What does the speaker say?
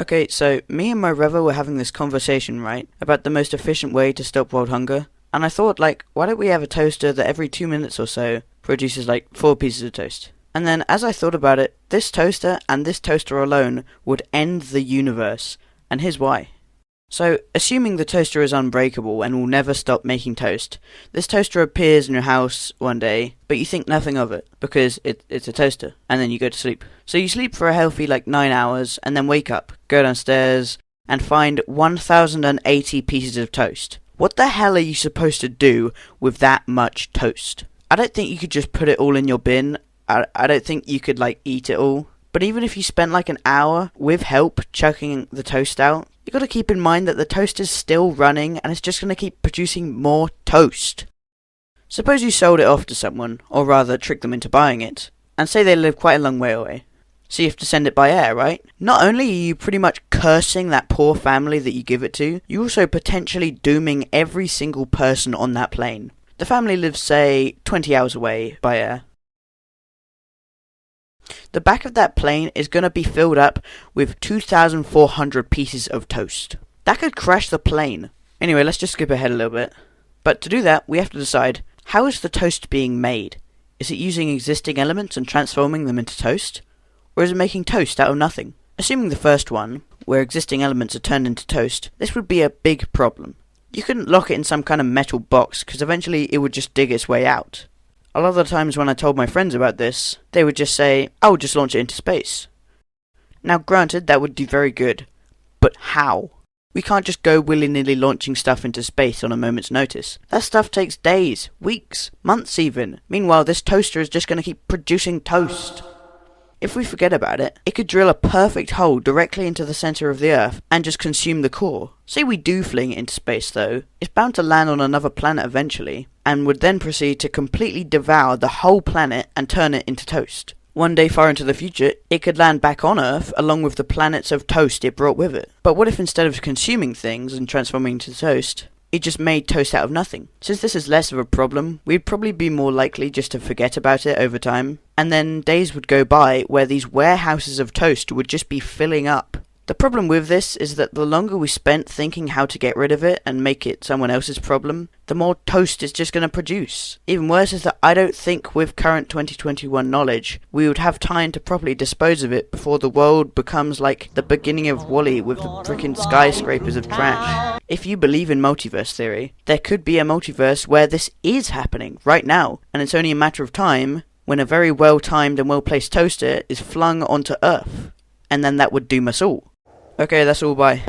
Okay, so me and my brother were having this conversation, right, about the most efficient way to stop world hunger. And I thought, like, why don't we have a toaster that every 2 minutes or so produces like 4 pieces of toast? And then as I thought about it, this toaster and this toaster alone would end the universe. And here's why. So, assuming the toaster is unbreakable and will never stop making toast, this toaster appears in your house one day, but you think nothing of it, because it's a toaster, and then you go to sleep. So you sleep for a healthy 9 hours, and then wake up, go downstairs, and find 1080 pieces of toast. What the hell are you supposed to do with that much toast? I don't think you could just put it all in your bin. I don't think you could eat it all. But even if you spent an hour with help chucking the toast out, you got to keep in mind that the toast is still running and it's just going to keep producing more toast. Suppose you sold it off to someone, or rather tricked them into buying it, and say they live quite a long way away. So you have to send it by air, right? Not only are you pretty much cursing that poor family that you give it to, you're also potentially dooming every single person on that plane. The family lives, say, 20 hours away by air. The back of that plane is going to be filled up with 2,400 pieces of toast. That could crash the plane. Anyway, let's just skip ahead a little bit. But to do that, we have to decide, how is the toast being made? Is it using existing elements and transforming them into toast? Or is it making toast out of nothing? Assuming the first one, where existing elements are turned into toast, this would be a big problem. You couldn't lock it in some kind of metal box, because eventually it would just dig its way out. A lot of the times when I told my friends about this, they would just say, "Oh, just launch it into space." Now granted, that would do very good, but how? We can't just go willy-nilly launching stuff into space on a moment's notice. That stuff takes days, weeks, months even. Meanwhile, this toaster is just going to keep producing toast. If we forget about it, it could drill a perfect hole directly into the centre of the Earth and just consume the core. Say we do fling it into space though, it's bound to land on another planet eventually, and would then proceed to completely devour the whole planet and turn it into toast. One day far into the future, it could land back on Earth along with the planets of toast it brought with it. But what if instead of consuming things and transforming into toast, it just made toast out of nothing? Since this is less of a problem, we'd probably be more likely just to forget about it over time, and then days would go by where these warehouses of toast would just be filling up. The problem with this is that the longer we spent thinking how to get rid of it and make it someone else's problem, the more toast it's just going to produce. Even worse is that I don't think with current 2021 knowledge, we would have time to properly dispose of it before the world becomes like the beginning of WALL-E with the frickin' skyscrapers of trash. If you believe in multiverse theory, there could be a multiverse where this is happening right now, and it's only a matter of time when a very well-timed and well-placed toaster is flung onto Earth. And then that would doom us all. Okay, that's all, bye.